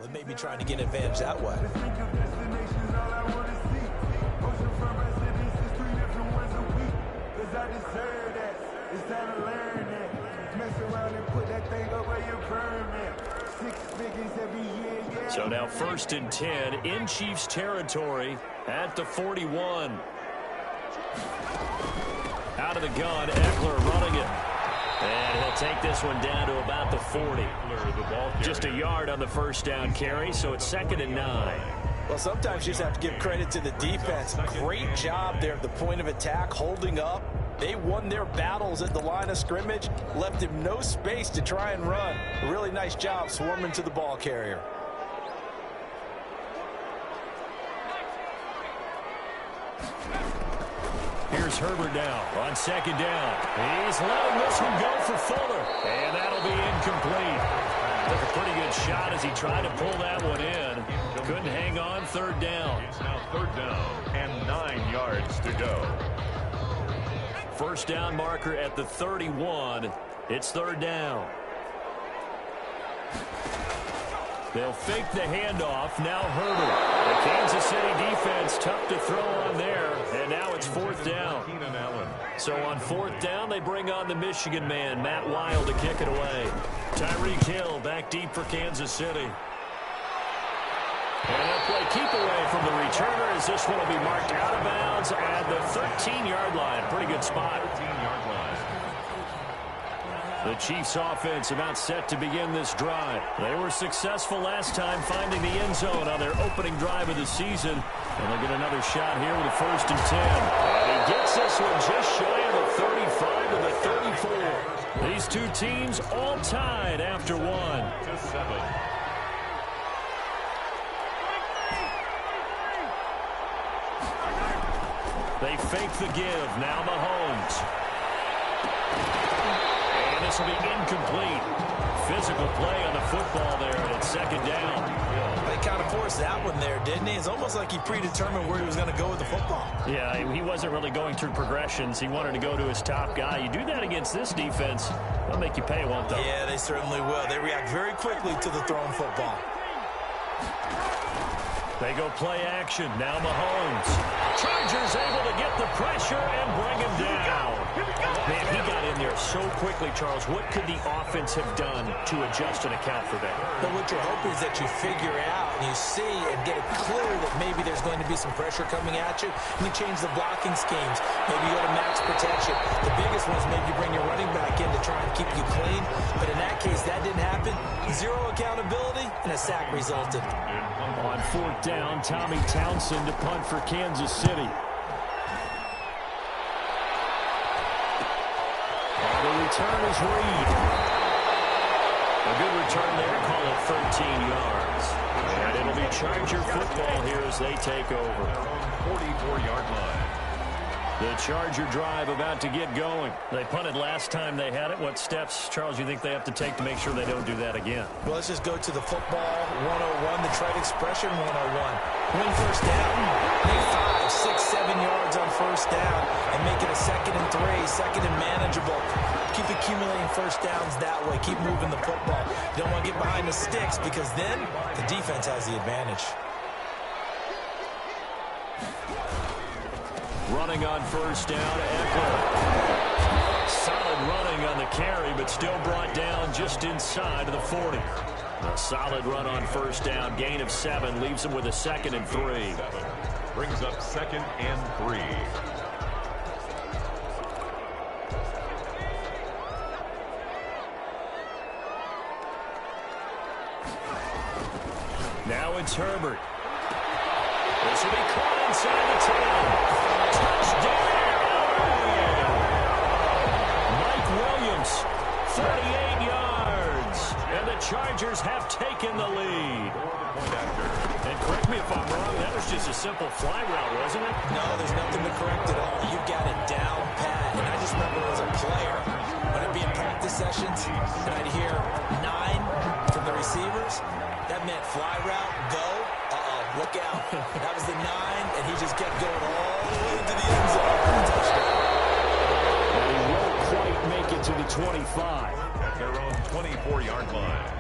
and maybe trying to get an advantage that way. So now 1st and 10 in Chiefs territory at the 41. Out of the gun, Ekeler running it. And he'll take this one down to about the 40. Just a yard on the first down carry, so it's 2nd and 9. Well, sometimes you just have to give credit to the defense. Great job there at the point of attack, holding up. They won their battles at the line of scrimmage, left him no space to try and run. A really nice job swarming to the ball carrier. Here's Herbert now on 2nd down. He's letting this one go for Fuller, and that'll be incomplete. Took a pretty good shot as he tried to pull that one in. Couldn't hang on. 3rd down. It's now 3rd down and 9 yards to go. First down marker at the 31. It's 3rd down. They'll fake the handoff. Now Herbert. The Kansas City defense tough to throw on there. And now it's 4th down. So on 4th down, they bring on the Michigan man, Matt Wild, to kick it away. Tyreek Hill back deep for Kansas City. And they'll play keep away from the returner as this one will be marked out of bounds at the 13-yard line. Pretty good spot. 13-yard line. The Chiefs offense about set to begin this drive. They were successful last time finding the end zone on their opening drive of the season. And they'll get another shot here with a 1st and 10. And he gets this one just shy of the 35 to the 34. These two teams all tied after one. To 7. They fake the give. Now Mahomes. And this will be incomplete. Physical play on the football there, and it's 2nd down. They kind of forced that one there, didn't he? It's almost like he predetermined where he was going to go with the football. Yeah, he wasn't really going through progressions. He wanted to go to his top guy. You do that against this defense, they'll make you pay, won't they? Yeah, they certainly will. They react very quickly to the thrown football. They go play action. Now Mahomes. Chargers able to get the pressure and bring him down. Man, he got in there so quickly, Charles. What could the offense have done to adjust and account for that? But what you're hoping is that you figure out and you see and get it clear that maybe there's going to be some pressure coming at you, and you change the blocking schemes. Maybe you go to max protection. The biggest one is maybe you bring your running back in to try and keep you clean. But in that case, that didn't happen. Zero accountability, and a sack resulted. On 4th down, Tommy Townsend to punt for Kansas City. And the return is Reed. A good return there, call it 13 yards. And it'll be Charger football here as they take over. 44-yard line. The Charger drive about to get going. They punted last time they had it. What steps, Charles, you think they have to take to make sure they don't do that again? Well, let's just go to the football 101, the trade expression 101. Win first down, make 5, 6, 7 yards on first down, and make it a 2nd and 3, 2nd and manageable. Keep accumulating first downs that way. Keep moving the football. You don't want to get behind the sticks because then the defense has the advantage. Running on first down, Ekeler. Solid running on the carry, but still brought down just inside of the 40. A solid run on first down, gain of 7, leaves him with a 2nd and 3. Brings up 2nd and 3. Now it's Herbert. This will be caught inside the 10. Mike Williams, 48 yards. And the Chargers have taken the lead. And correct me if I'm wrong, that was just a simple fly route, wasn't it? No, there's nothing to correct at all. You've got it down pat. And I just remember as a player, when I'd be in practice sessions, and I'd hear 9 from the receivers, that meant fly route, go. Look out. That was the 9, and he just kept going all the way into the end zone for a touchdown. And he won't quite make it to the 25. At their own 24-yard line.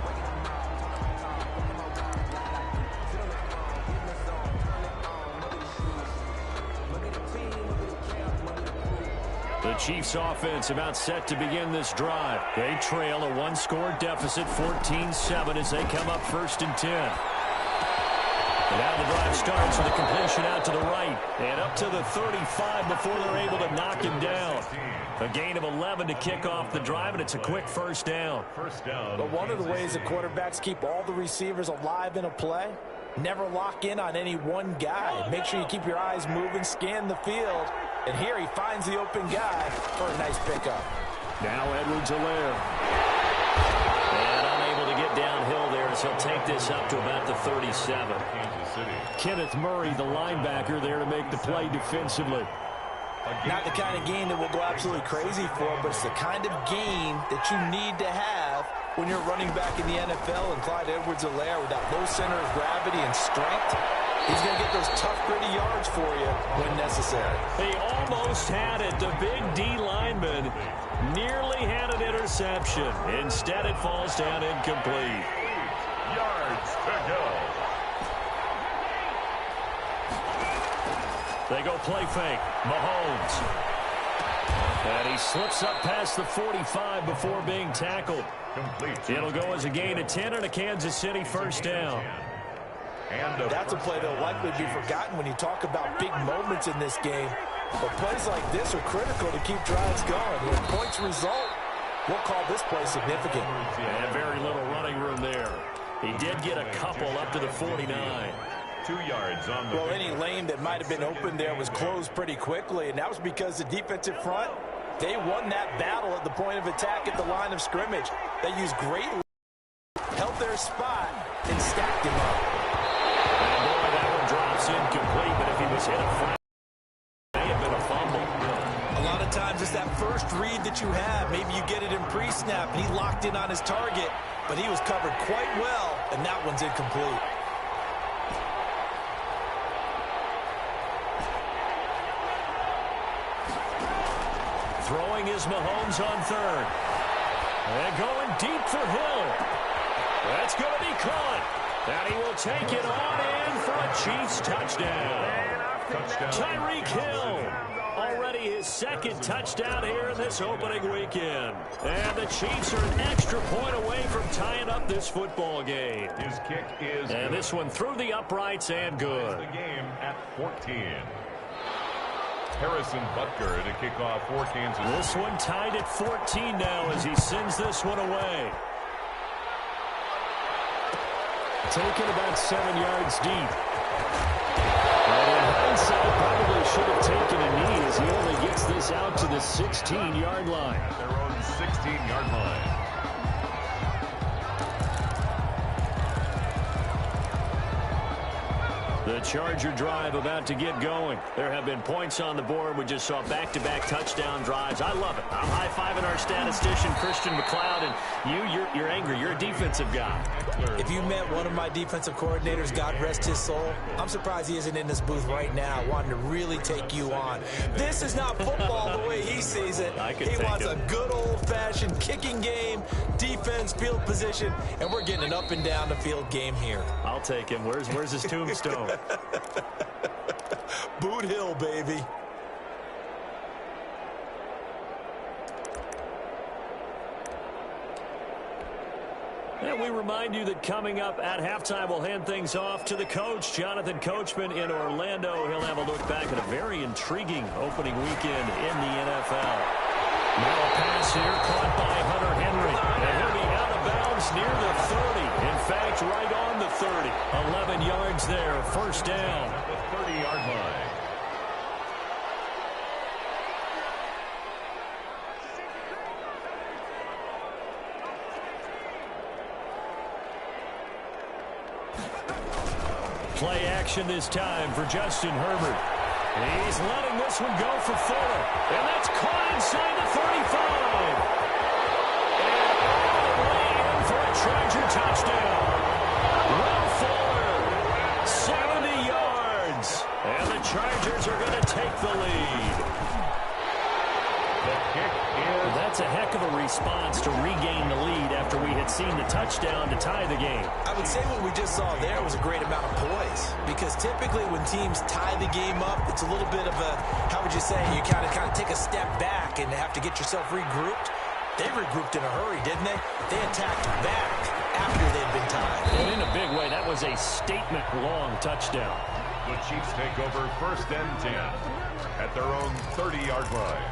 The Chiefs offense about set to begin this drive. They trail a one-score deficit, 14-7, as they come up 1st and 10. And now the drive starts with a completion out to the right and up to the 35 before they're able to knock him down. A gain of 11 to kick off the drive, and it's a quick first down. But one of the ways that quarterbacks keep all the receivers alive in a play, never lock in on any one guy. Make sure you keep your eyes moving, scan the field. And here he finds the open guy for a nice pickup. Now Edwards-Helaire. And unable to get downhill there as he'll take this up to about the 37. Kenneth Murray, the linebacker, there to make the play defensively. Not the kind of game that we'll go absolutely crazy for, but it's the kind of game that you need to have when you're running back in the NFL. And Clyde Edwards-Helaire, with that low center of gravity and strength, he's going to get those tough, gritty yards for you when necessary. He almost had it. The big D lineman nearly had an interception. Instead, it falls down incomplete. 8 yards to go. They go play fake. Mahomes. And he slips up past the 45 before being tackled. Complete. It'll go as a gain of 10 and a Kansas City first down. That's a play that'll likely be forgotten when you talk about big moments in this game. But plays like this are critical to keep drives going. When points result, we'll call this play significant. And very little running room there. He did get a couple up to the 49. 2 yards on the Well, any lane that might have been open there was closed pretty quickly, and that was because the defensive front, they won that battle at the point of attack at the line of scrimmage. They used great, held their spot, and stacked him up. And boy, that one drops incomplete, but if he was hit a flat, it may have been a fumble. A lot of times it's that first read that you have. Maybe you get it in pre-snap, and he locked in on his target, but he was covered quite well, and that one's incomplete. Throwing is Mahomes on third. And going deep for Hill. That's going to be caught. And he will take it on in for a Chiefs touchdown. Tyreek Hill. Already his second touchdown here in this opening weekend. And the Chiefs are an extra point away from tying up this football game. His kick is and this one through the uprights and good. The game at 14. Harrison Butker to kick off for Kansas. This one tied at 14 now as he sends this one away. Taken about 7 yards deep. And in hindsight, probably should have taken a knee as he only gets this out to the 16-yard line. Their own 16-yard line. The Charger drive about to get going. There have been points on the board. We just saw back-to-back touchdown drives. I love it. I'm high-fiving our statistician, Christian McLeod, and you're angry. You're a defensive guy. If you met one of my defensive coordinators, God rest his soul, I'm surprised he isn't in this booth right now wanting to really take you on. This is not football the way he sees it. He wants a good old-fashioned kicking game, defense, field position, and we're getting an up and down the field game here. I'll take him. Where's his tombstone? Boot Hill, baby. And we remind you that coming up at halftime, we'll hand things off to the coach, Jonathan Coachman in Orlando. He'll have a look back at a very intriguing opening weekend in the NFL. Now a pass here caught by Hunter Henry. And he'll be out of bounds near the 30. In fact, right on the 30. 11 yards there, first down. At the 30-yard line. Play action this time for Justin Herbert. He's letting this one go for Fuller. And that's caught inside the 35. And all the way in for a Charger touchdown. Will Fuller, 70 yards. And the Chargers are going to take the lead. The kick is... That's a heck of a response to regain the lead after we had seen the touchdown to tie the game. I would say what we just saw there was a great amount of poise, because typically when teams tie the game up, it's a little bit of a, how would you say, you kind of take a step back and have to get yourself regrouped. They regrouped in a hurry, didn't they? They attacked back after they'd been tied. And in a big way, that was a statement-long touchdown. The Chiefs take over 1st and 10 at their own 30-yard line.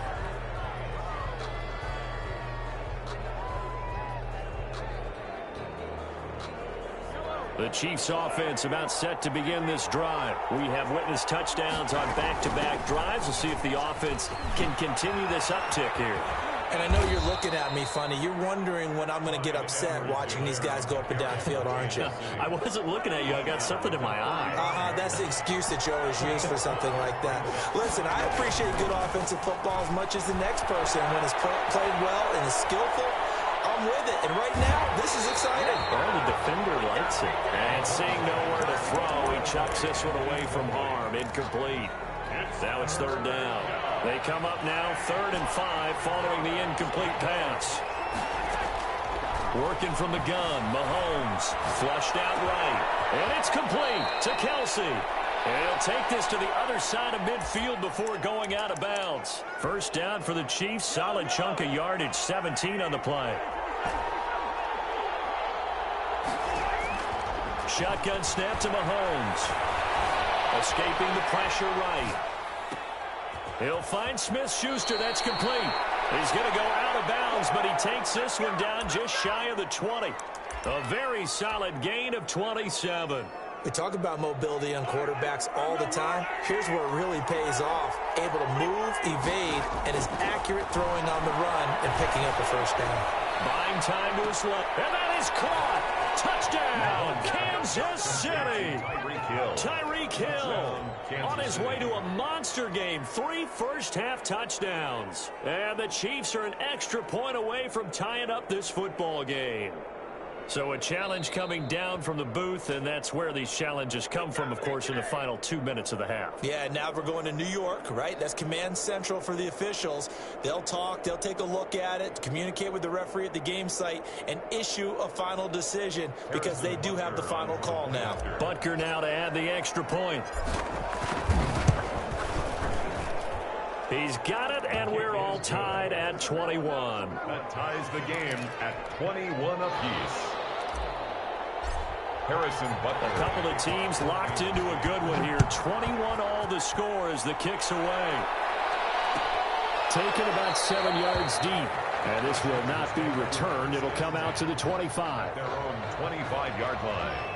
The Chiefs offense about set to begin this drive. We have witnessed touchdowns on back-to-back drives. We'll see if the offense can continue this uptick here. And I know you're looking at me funny. You're wondering when I'm going to get upset watching these guys go up and down field, aren't you? I wasn't looking at you. I got something in my eye. That's the excuse that you always use for something like that. Listen, I appreciate good offensive football as much as the next person. When it's played well and is skillful, I'm with it. And right now, this is exciting. Well, the defender likes it. And seeing nowhere to throw, he chucks this one away from harm. Incomplete. Now it's 3rd down. They come up now 3rd and 5 following the incomplete pass. Working from the gun, Mahomes flushed out right. And it's complete to Kelsey. And he'll take this to the other side of midfield before going out of bounds. 1st down for the Chiefs. Solid chunk of yardage, 17 on the play. Shotgun snap to Mahomes. Escaping the pressure right. He'll find Smith-Schuster. That's complete. He's going to go out of bounds, but he takes this one down just shy of the 20. A very solid gain of 27. We talk about mobility on quarterbacks all the time. Here's where it really pays off. Able to move, evade, and is accurate throwing on the run and picking up a 1st down. Buying time to his left. And that is caught. Touchdown, Kansas City. Tyreek Hill on his way to a monster game. 3 first-half touchdowns. And the Chiefs are an extra point away from tying up this football game. So a challenge coming down from the booth, and that's where these challenges come from, of course, in the final 2 minutes of the half. Yeah, now we're going to New York, right? That's command central for the officials. They'll talk, they'll take a look at it, communicate with the referee at the game site, and issue a final decision because they do have the final call now. Butker now to add the extra point. He's got it, and we're all tied at 21. That ties the game at 21 apiece. Harrison Butker. A couple of teams locked into a good one here. 21 all the score as the kick's away. Taken about 7 yards deep. And this will not be returned. It'll come out to the 25. Their own 25-yard line.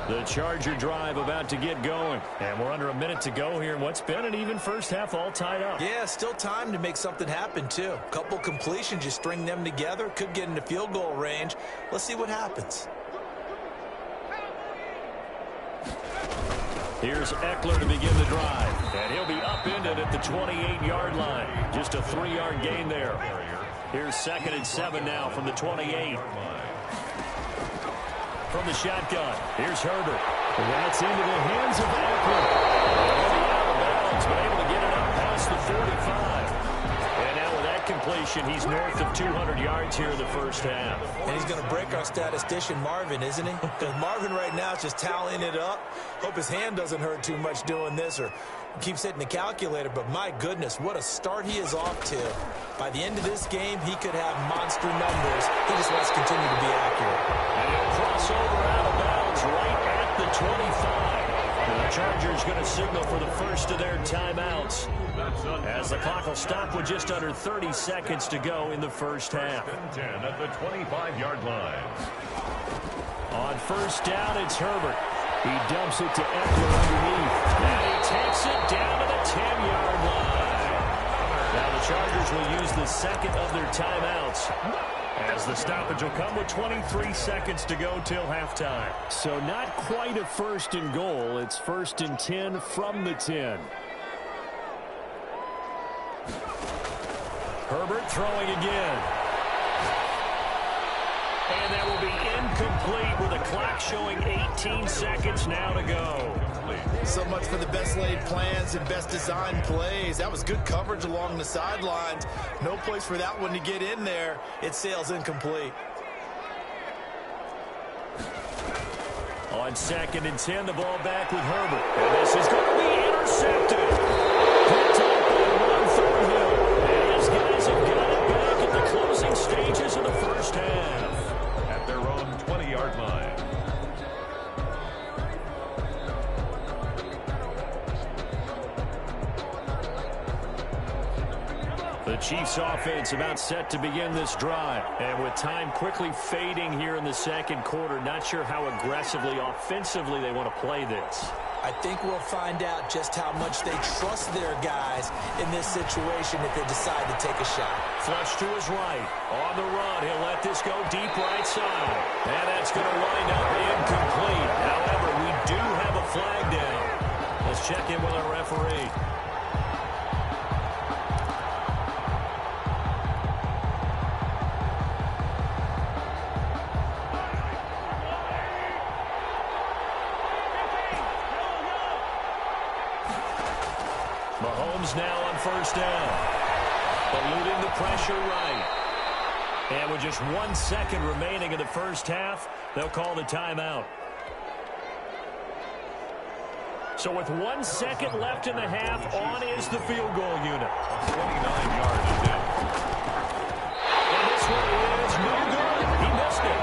The Charger drive about to get going. And we're under a minute to go here in what's been an even first half, all tied up. Yeah, still time to make something happen, too. A couple completions, you string them together, could get into field goal range. Let's see what happens. Here's Eckler to begin the drive. And he'll be upended at the 28-yard line. Just a 3-yard gain there. Here's 2nd and 7 now from the 28. From the shotgun, here's Herbert. And that's into the hands of Eckler. Out of bounds, but able to get it up past the 45. And now with that completion, he's north of 200 yards here in the first half. And he's going to break our statistician Marvin, isn't he? Because Marvin right now is just tallying it up. Hope his hand doesn't hurt too much doing this or keeps hitting the calculator. But my goodness, what a start he is off to. By the end of this game, he could have monster numbers. He just wants to continue to be accurate. And he'll cross over out of bounds right at the 25. And the Chargers going to signal for the first of their timeouts, as the clock will stop with just under 30 seconds to go in the first half. 10 at the 25-yard line. On 1st down, it's Herbert. He dumps it to Eckler underneath. And he takes it down to the 10-yard line. Now the Chargers will use the second of their timeouts, as the stoppage will come with 23 seconds to go till halftime. So not quite a 1st and goal. It's 1st and 10 from the 10. Herbert throwing again. And that will be incomplete with the clock showing 18 seconds now to go. So much for the best laid plans and best designed plays. That was good coverage along the sidelines. No place for that one to get in there. It sails incomplete. On 2nd and 10, the ball back with Herbert. And this is going to be intercepted. Picked up by Thornhill. And his guys have got it back at the closing stages of the first half. At their own 20-yard line. The Chiefs offense about set to begin this drive. And with time quickly fading here in the second quarter, not sure how aggressively, offensively they want to play this. I think we'll find out just how much they trust their guys in this situation if they decide to take a shot. Flush to his right. On the run, he'll let this go deep right side. And that's going to wind up incomplete. However, we do have a flag down. Let's check in with our referee. Mahomes now on first down. Eluding the pressure right. And with just 1 second remaining in the first half, they'll call the timeout. So with 1 second left in the half, on is the field goal unit. 29 yards is in. And this one is no good. He missed it.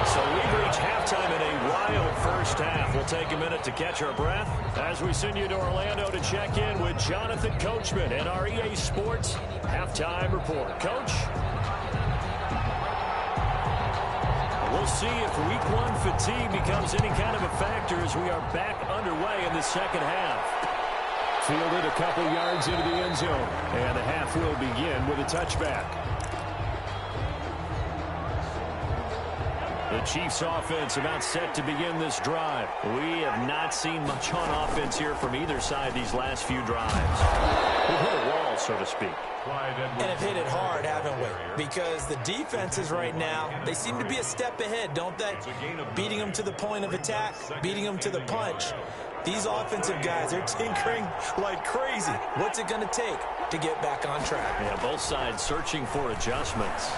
So we've reached halftime in a wild first half. We'll take a minute to catch our breath as we send you to Orlando to check in with Jonathan Coachman and our EA Sports Halftime Report. Coach? We'll see if Week 1 fatigue becomes any kind of a factor as we are back underway in the second half. Fielded a couple yards into the end zone. And the half will begin with a touchback. The Chiefs offense about set to begin this drive. We have not seen much on offense here from either side these last few drives. We've hit a wall, so to speak. And have hit it hard, haven't we? Because the defenses right now, they seem to be a step ahead, don't they? Beating them to the point of attack, beating them to the punch. These offensive guys, they're tinkering like crazy. What's it going to take to get back on track? Yeah, both sides searching for adjustments.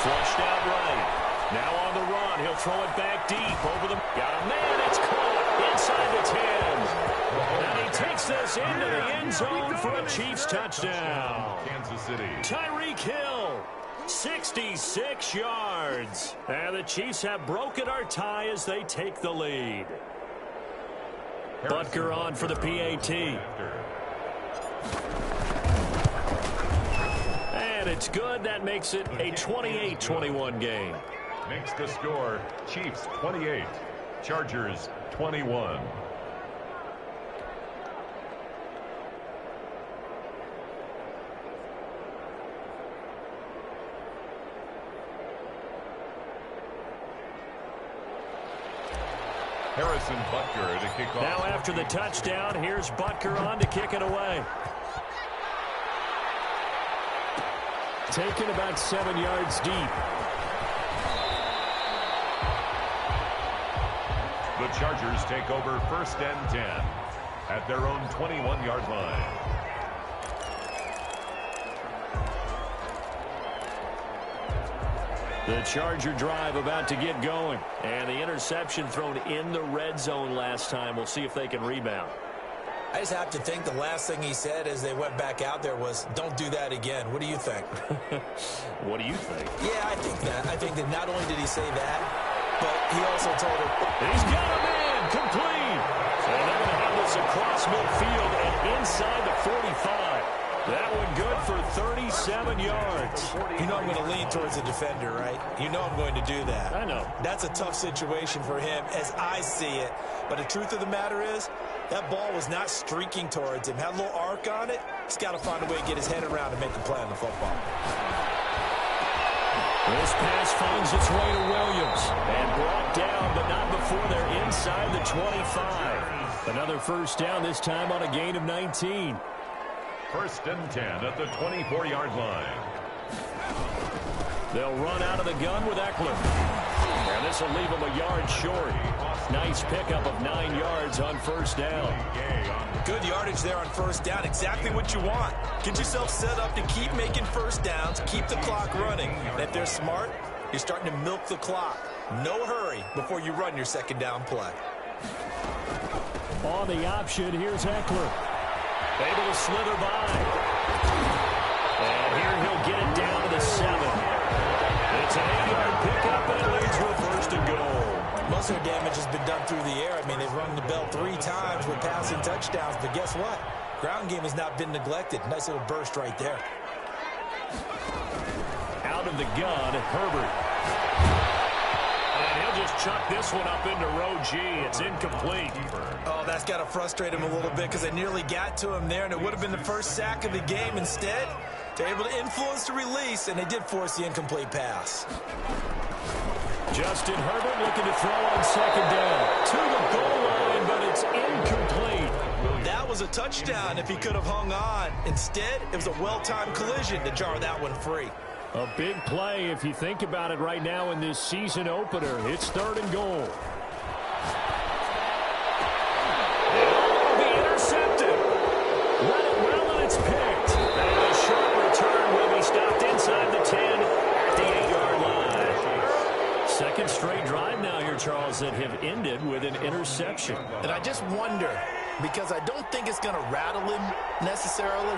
Flushed out right. Now on the run, he'll throw it back deep over the... Got a man, it's caught inside the 10. And he takes this into the end zone for a Chiefs touchdown. Kansas City. Tyreek Hill, 66 yards. And the Chiefs have broken our tie as they take the lead. Butker on for the PAT. And it's good. That makes it a 28-21 game. Makes the score Chiefs 28, Chargers 21. Harrison Butker to kick off. Now after the touchdown, here's Butker on to kick it away. Taken about 7 yards deep. The Chargers take over 1st and 10 at their own 21-yard line. The Charger drive about to get going. And the interception thrown in the red zone last time. We'll see if they can rebound. I just have to think the last thing he said as they went back out there was, don't do that again. What do you think? What do you think? Yeah, I think that. I think that not only did he say that, but he also told him. He's got a man complete. And they're going to have this across midfield and inside the 45. That one good for 37 yards. You know I'm going to lean towards the defender, right? You know I'm going to do that. I know. That's a tough situation for him as I see it. But the truth of the matter is, that ball was not streaking towards him. Had a little arc on it. He's got to find a way to get his head around and make a play on the football. This pass finds its way to Williams. And brought down, but not before they're inside the 25. Another first down, this time on a gain of 19. 1st and 10 at the 24-yard line. They'll run out of the gun with Eckler. And This will leave him a yard short. Nice pickup of 9 yards on first down. Good yardage there on first down. Exactly what you want. Get yourself set up to keep making first downs, keep the clock running. And if they're smart, you're starting to milk the clock. No hurry before you run your second down play. On the option, here's Eckler. Able to slither by. And here he'll get it down to the 7. It's an 8-yard pickup, and it leads to a first and goal. Most of the damage has been done through the air. I mean, they've rung the bell 3 times with passing touchdowns, but guess what? Ground game has not been neglected. Nice little burst right there. Out of the gun, Herbert. And he'll just chuck this one up into row G. It's incomplete. Oh, that's got to frustrate him a little bit because they nearly got to him there, and it would have been the first sack of the game. Instead, they're able to influence the release, and they did force the incomplete pass. Justin Herbert looking to throw on second down. To the goal line, but it's incomplete. That was a touchdown if he could have hung on. Instead, it was a well-timed collision to jar that one free. A big play if you think about it right now in this season opener. It's 3rd and goal. It'll be intercepted. Run it well, and it's picked. And a short return will be stopped inside the 10 at the 8-yard line. Second straight drive now here, Charles, that have ended with an interception. And I just wonder, because I don't think it's going to rattle him necessarily,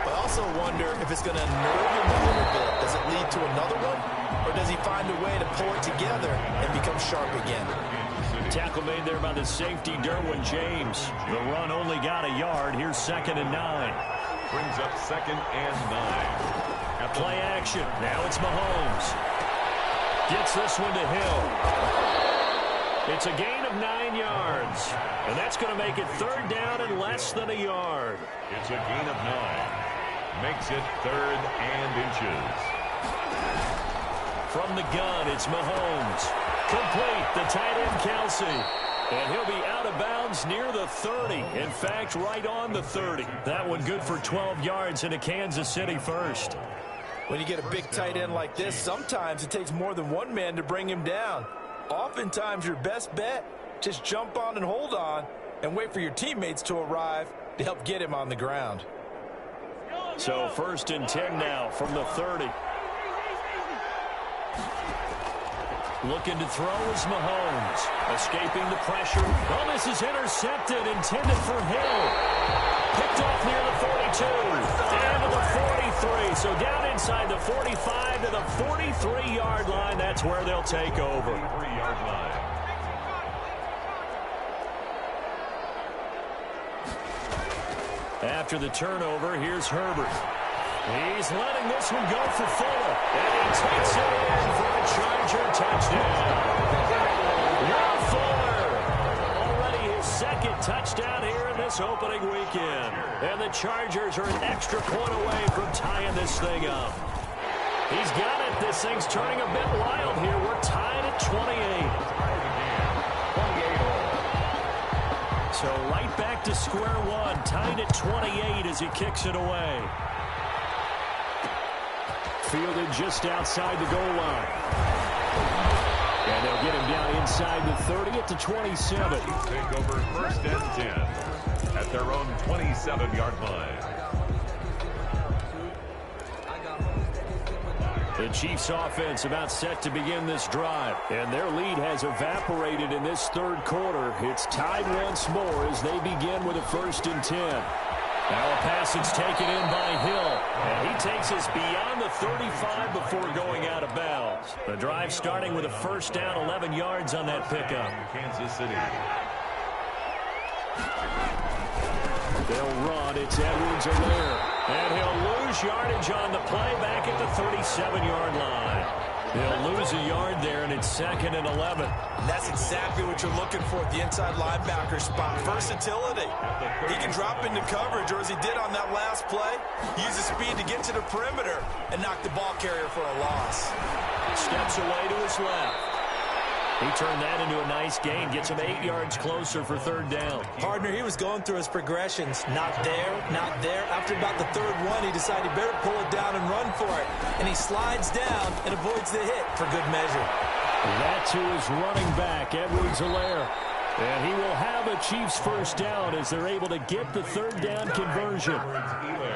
but I also wonder if it's going to nerve him a little bit. Does it lead to another one, or does he find a way to pull it together and become sharp again? Tackle made there by the safety, Derwin James. The run only got a yard. Here's 2nd and 9. Brings up 2nd and 9. Play action. Now it's Mahomes. Gets this one to Hill. It's a gain of 9 yards. And that's going to make it 3rd down and less than a yard. It's a gain of 9. Makes it 3rd and inches. From the gun, it's Mahomes. Complete, the tight end, Kelsey. And he'll be out of bounds near the 30. In fact, right on the 30. That one good for 12 yards into Kansas City first. When you get a big tight end like this, sometimes it takes more than one man to bring him down. Oftentimes, your best bet, just jump on and hold on and wait for your teammates to arrive to help get him on the ground. So 1st and 10 now from the 30. Looking to throw is Mahomes. Escaping the pressure. Oh, this is intercepted, intended for Hill. Picked off near the 42. Down to the 43. So down inside the 45 to the 43-yard line. That's where they'll take over. 43-yard line. After the turnover, here's Herbert. He's letting this one go for Fuller. And he takes it in for a Charger touchdown. Will Fuller. Already his 2nd touchdown here in this opening weekend. And the Chargers are an extra point away from tying this thing up. He's got it. This thing's turning a bit wild here. We're tied at 28. So right back to square one. Tied at 28 as he kicks it away. Fielded just outside the goal line. And they'll get him down inside the 30 at the 27. Take over 1st and 10 at their own 27-yard line. The Chiefs offense about set to begin this drive. And their lead has evaporated in this 3rd quarter. It's tied once more as they begin with a 1st and 10. Now a passage taken in by Hill. And he takes us beyond the 35 before going out of bounds. The drive starting with a 1st down, 11 yards on that pickup. Kansas City. They'll run. It's Edwards-Helaire. And he'll lose yardage on the play back at the 37-yard line. They'll lose a yard there, and it's 2nd and 11. And that's exactly what you're looking for at the inside linebacker spot. Versatility. He can drop into coverage, or as he did on that last play, use his speed to get to the perimeter and knock the ball carrier for a loss. Steps away to his left. He turned that into a nice gain, gets him 8 yards closer for 3rd down. Partner, he was going through his progressions. Not there, not there. After about the 3rd one, he decided he better pull it down and run for it. And he slides down and avoids the hit for good measure. That to his running back, Edwards-Helaire. And he will have a Chiefs first down as they're able to get the third down conversion.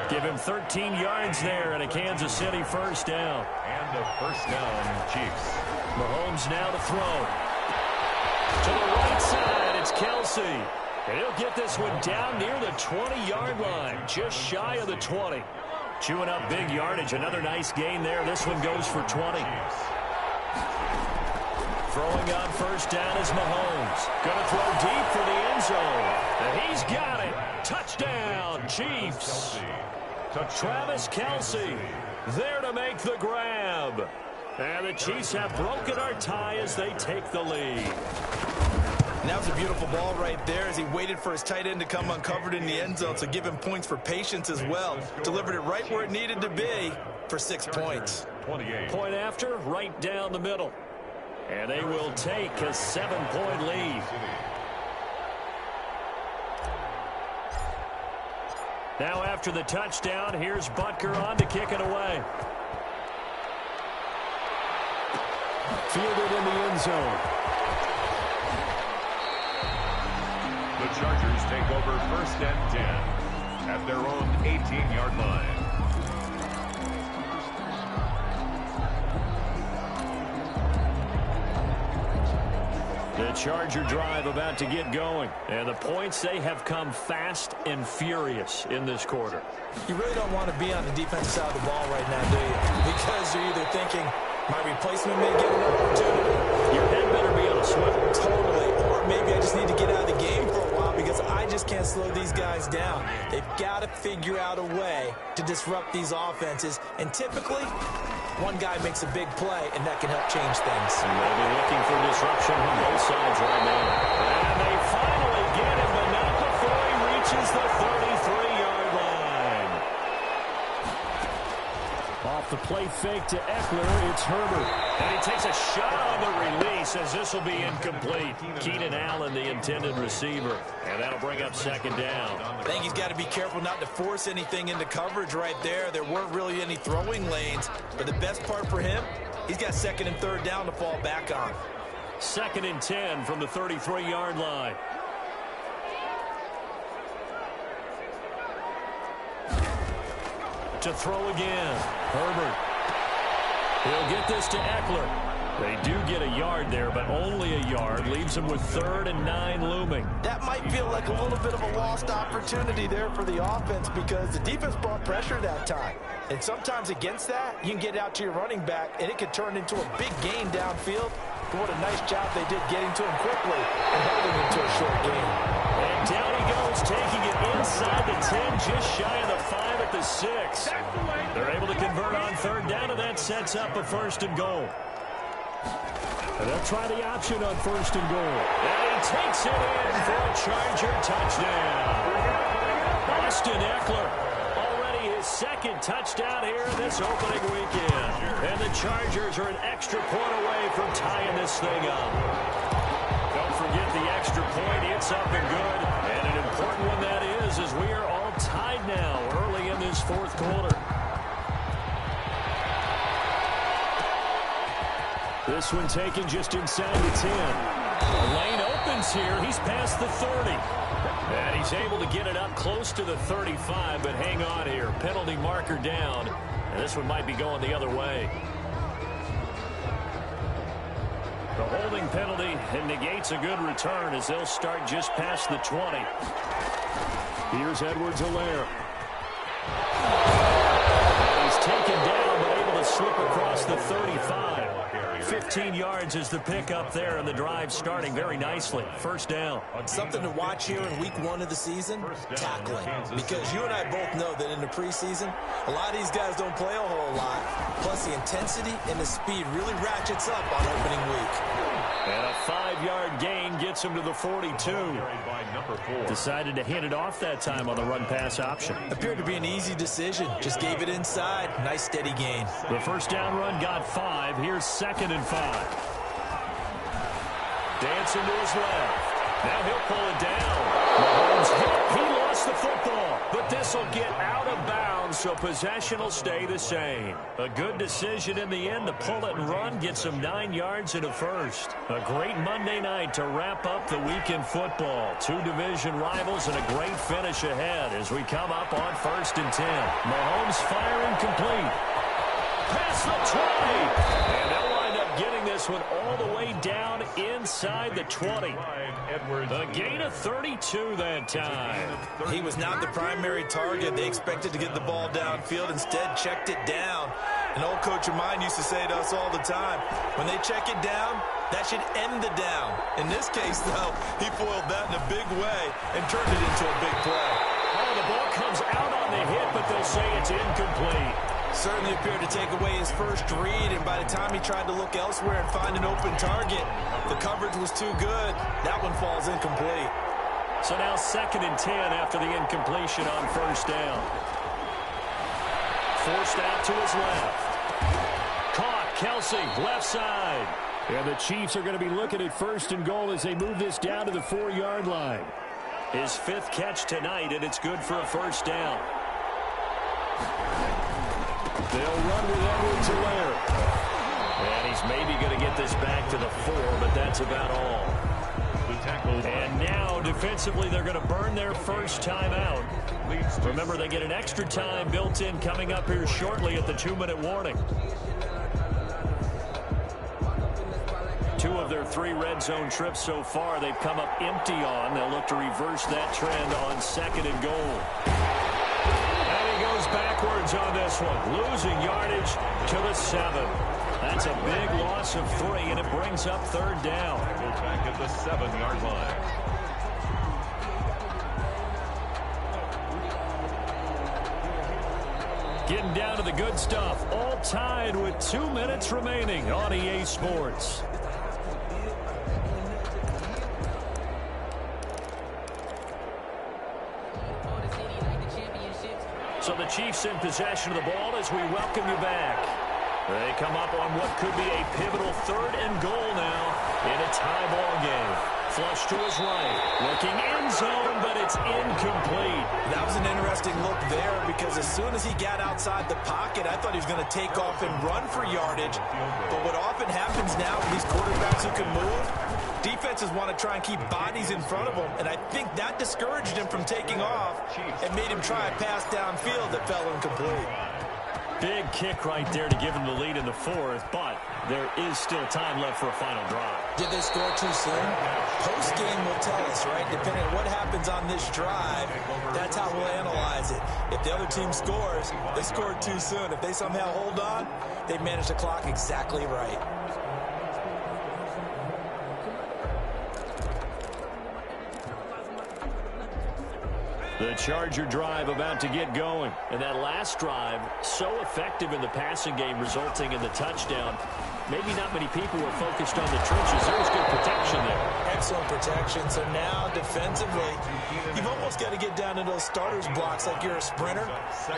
Give him 13 yards there and a Kansas City first down. And a first down, Chiefs. Mahomes now to throw. To the right side, it's Kelce. And he'll get this one down near the 20-yard line, just shy of the 20. Chewing up big yardage, another nice gain there. This one goes for 20. Throwing on first down is Mahomes. Going to throw deep for the end zone. And he's got it. Touchdown, Chiefs. Travis Kelce there to make the grab. And the Chiefs have broken our tie as they take the lead. And that was a beautiful ball right there as he waited for his tight end to come uncovered in the end zone, so give him points for patience as well. Delivered it right where it needed to be for 6 points. 28. Point after, right down the middle. And they will take a 7-point lead. Now after the touchdown, here's Butker on to kick it away. Fielded in the end zone. The Chargers take over first and 10 at their own 18-yard line. The Charger drive about to get going. And the points, they have come fast and furious in this quarter. You really don't want to be on the defensive side of the ball right now, do you? Because you're either thinking, my replacement may get an opportunity. Your head better be on a swivel. Totally. Or maybe I just need to get out of the game for a while because I just can't slow these guys down. They've got to figure out a way to disrupt these offenses. And typically, one guy makes a big play, and that can help change things. And they'll be looking for disruption on both sides right now. And they finally get him, but not before he reaches the 33-yard line. Off the play fake to Eckler, it's Herbert. And he takes a shot on the release as this will be incomplete. Keenan Allen, the intended receiver. And that'll bring up second down. I think he's got to be careful not to force anything into coverage right there. There weren't really any throwing lanes. But the best part for him, he's got second and third down to fall back on. Second and 10 from the 33-yard line. To throw again. Herbert. He'll get this to Eckler. They do get a yard there, but only a yard. Leaves them with 3rd and 9 looming. That might feel like a little bit of a lost opportunity there for the offense because the defense brought pressure that time. And sometimes against that, you can get out to your running back, and it could turn into a big gain downfield. But what a nice job they did getting to him quickly and holding him to a short gain. And down he goes, taking it inside the 10, just shy of the 5 at the 6. They're able to convert on third down, and that sets up a 1st and goal. And they'll try the option on 1st and goal. And he takes it in for a Charger touchdown. Austin Eckler, already his 2nd touchdown here this opening weekend. And the Chargers are an extra point away from tying this thing up. Don't forget the extra point. It's up and good. And an important one that is, as we are all tied now early in this 4th quarter. This one taken just inside the 10. The lane opens here. He's past the 30. And he's able to get it up close to the 35, but hang on here. Penalty marker down. And this one might be going the other way. The holding penalty negates a good return as they'll start just past the 20. Here's Edwards-Helaire. He's taken down, but able to slip across the 35. 15 yards is the pickup there, and the drive starting very nicely. 1st down. Something to watch here in week 1 of the season, tackling. Because you and I both know that in the preseason, a lot of these guys don't play a whole lot. Plus, the intensity and the speed really ratchets up on opening week. And a 5-yard gain gets him to the 42. Decided to hand it off that time on the run-pass option. Appeared to be an easy decision. Just gave it inside. Nice, steady gain. The 1st down run got 5. Here's 2nd and 5. Dancing to his left. Now he'll pull it down. Mahomes hit. He lost the football, but this will get out of bounds, so possession will stay the same. A good decision in the end to pull it and run, get some 9 yards and a first. A great Monday night to wrap up the week in football. 2 division rivals and a great finish ahead as we come up on 1st and 10. Mahomes firing complete. Past the 20. And they'll wind up getting this one all the way down inside the 20. A gain of 32 that time. He was not the primary target. They expected to get the ball downfield. Instead, checked it down. An old coach of mine used to say to us all the time, when they check it down, that should end the down. In this case, though, he foiled that in a big way and turned it into a big play. Oh, the ball comes out on the hit, but they'll say it's incomplete. Certainly appeared to take away his first read, and by the time he tried to look elsewhere and find an open target, the coverage was too good. That one falls incomplete. So now 2nd and 10 after the incompletion on 1st down. Forced out to his left. Caught, Kelsey, left side. And the Chiefs are going to be looking at 1st and goal as they move this down to the 4-yard line. His 5th catch tonight, and it's good for a 1st down. They'll run with Edwards-Helaire. And he's maybe going to get this back to the 4, but that's about all. And now, defensively, they're going to burn their first timeout. Remember, they get an extra time built in coming up here shortly at the 2-minute warning. 2 of their 3 red zone trips so far, they've come up empty on. They'll look to reverse that trend on 2nd and goal. Goes backwards on this one, losing yardage to the 7. That's a big loss of 3, and it brings up 3rd down. Back at the 7-yard line. Getting down to the good stuff, all tied with 2 minutes remaining on EA Sports. So the Chiefs in possession of the ball as we welcome you back. They come up on what could be a pivotal 3rd and goal now in a tie ball game. Flush to his right. Looking end zone, but it's incomplete. That was an interesting look there because as soon as he got outside the pocket, I thought he was going to take off and run for yardage. But what often happens now with these quarterbacks who can move, defenses want to try and keep bodies in front of them, and I think that discouraged him from taking off and made him try a pass downfield that fell incomplete. Big kick right there to give him the lead in the 4th, but there is still time left for a final drive. Did they score too soon? Post-game will tell us, right? Depending on what happens on this drive, that's how we'll analyze it. If the other team scores, they scored too soon. If they somehow hold on, they manage the clock exactly right. The Charger drive about to get going. And that last drive, so effective in the passing game, resulting in the touchdown. Maybe not many people were focused on the trenches. There was good protection there. Excellent protection. So now, defensively, you've almost got to get down to those starters blocks like you're a sprinter.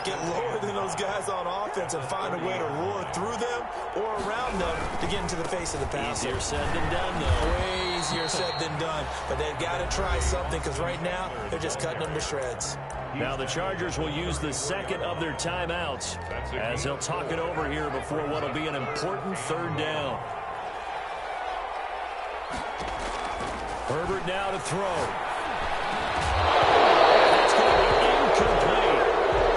Get lower than those guys on offense and find a way to roar through them or around them to get into the face of the passer. Easier said than done, though. Way easier said than done. But they've got to try something because right now, they're just cutting them to shreds. Now the Chargers will use the 2nd of their timeouts as they'll talk it over here before what will be an important 3rd down. Herbert now to throw. That's going to be incomplete.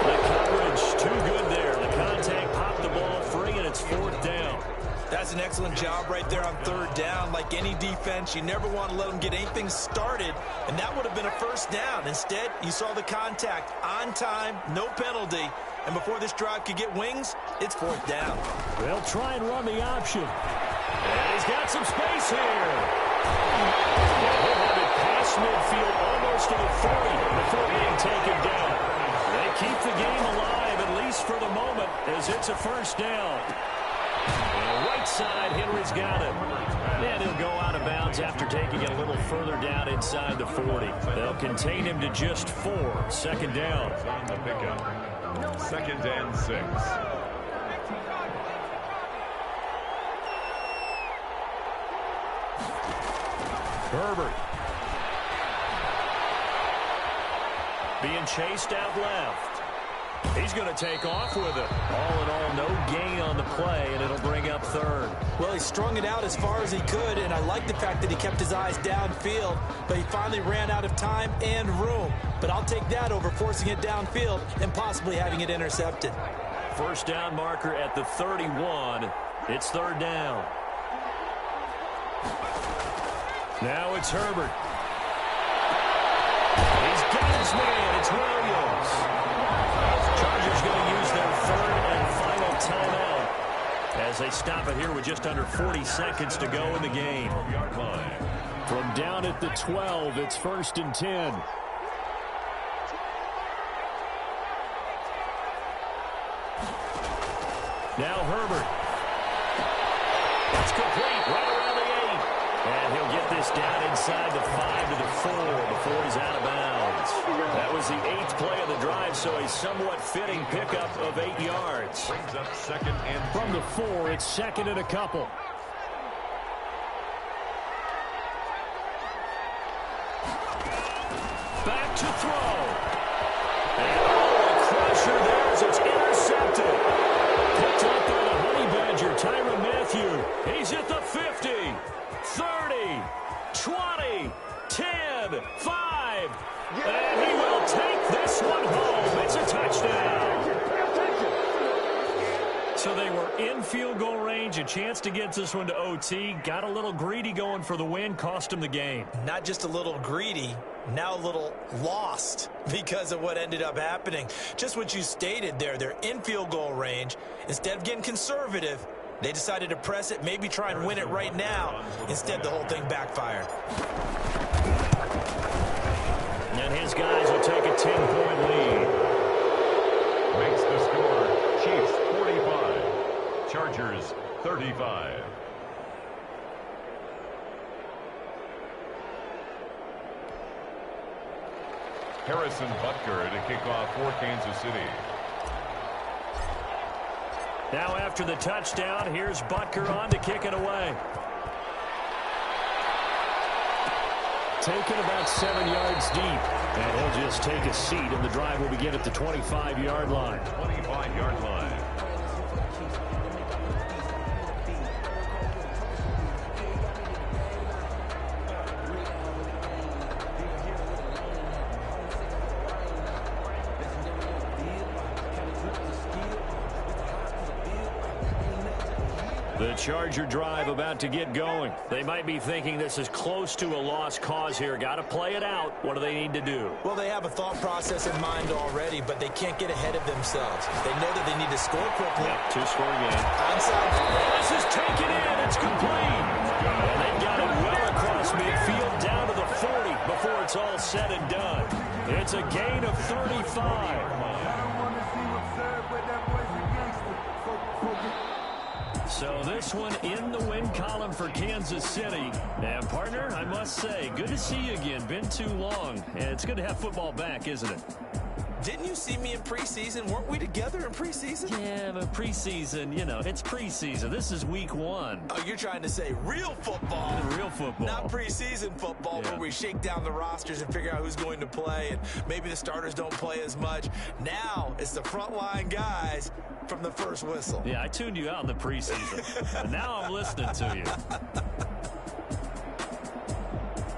The coverage too good there. The contact popped the ball free, and it's 4th down. That's an excellent job right there on 3rd down. Like any defense, you never want to let them get anything started, and that would have been a 1st down. Instead, you saw the contact on time, no penalty, and before this drive could get wings, it's 4th down. They'll try and run the option. And he's got some space here. He'll have it past midfield almost to the 40 before being taken down. They keep the game alive, at least for the moment, as it's a 1st down. And right side, Henry's got it. And he'll go out of bounds after taking it a little further down inside the 40. They'll contain him to just 4. 2nd down. On the pickup. 2nd and 6. Herbert. being chased out left. He's going to take off with it. All in all, no gain on the play, and it'll bring up third. Well, he strung it out as far as he could, and I like the fact that he kept his eyes downfield, but he finally ran out of time and room. But I'll take that over forcing it downfield and possibly having it intercepted. First down marker at the 31. It's third down. Now it's Herbert. He's got his man. It's Williams. Chargers going to use their third and final timeout as they stop it here with just under 40 seconds to go in the game. From down at the 12, it's first and 10. Now Herbert. It's complete right around the 8. And he'll get this down inside the 5 to the 4 before he's out of bounds. That was the 8th play of the drive, so a somewhat fitting pickup of 8 yards. Brings up second and from the 4, it's second and a couple. Back to throw. And a crusher there as it's intercepted. Picked up by the Honey Badger, Tyrann Mathieu. He's at the 50, 30, 20, 10, 5. And he will take this one home. It's a touchdown. So they were in field goal range, a chance to get this one to OT. Got a little greedy going for the win, cost him the game. Not just a little greedy, now a little lost because of what ended up happening. Just what you stated there, they're in field goal range. Instead of getting conservative, they decided to press it, maybe try and win it right now. Instead, the whole thing backfired. And his guys will take a 10-point lead. Makes the score Chiefs 45, Chargers 35. Harrison Butker to kick off for Kansas City. Now after the touchdown, here's Butker on to kick it away. Taken about 7 yards deep. And he'll just take a seat, and the drive will begin at the 25-yard line. 25-yard line. The Charger drive about to get going. They might be thinking this is close to a lost cause here. Got to play it out. What do they need to do? Well, they have a thought process in mind already, but they can't get ahead of themselves. They know that they need to score quickly. Yeah, two-score game. Onside. This is taken in. It's complete. And they've got it well across midfield down to the 40 before it's all said and done. It's a gain of 35. So this one in the win column for Kansas City. And, partner, I must say, good to see you again. Been too long. And it's good to have football back, isn't it? Didn't you see me in preseason? Weren't we together in preseason? Yeah, but preseason, you know, it's preseason. This is week 1. Oh, you're trying to say real football. Real football. Not preseason football, yeah, where we shake down the rosters and figure out who's going to play, and maybe the starters don't play as much. Now it's the frontline guys from the first whistle. Yeah, I tuned you out in the preseason. But now I'm listening to you.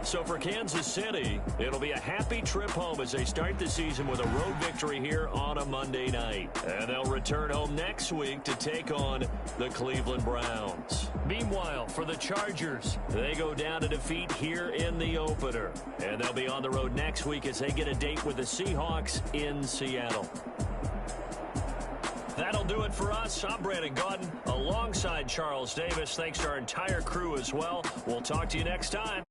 So for Kansas City, it'll be a happy trip home as they start the season with a road victory here on a Monday night. And they'll return home next week to take on the Cleveland Browns. Meanwhile, for the Chargers, they go down to defeat here in the opener. And they'll be on the road next week as they get a date with the Seahawks in Seattle. That'll do it for us. I'm Brandon Gaudin alongside Charles Davis. Thanks to our entire crew as well. We'll talk to you next time.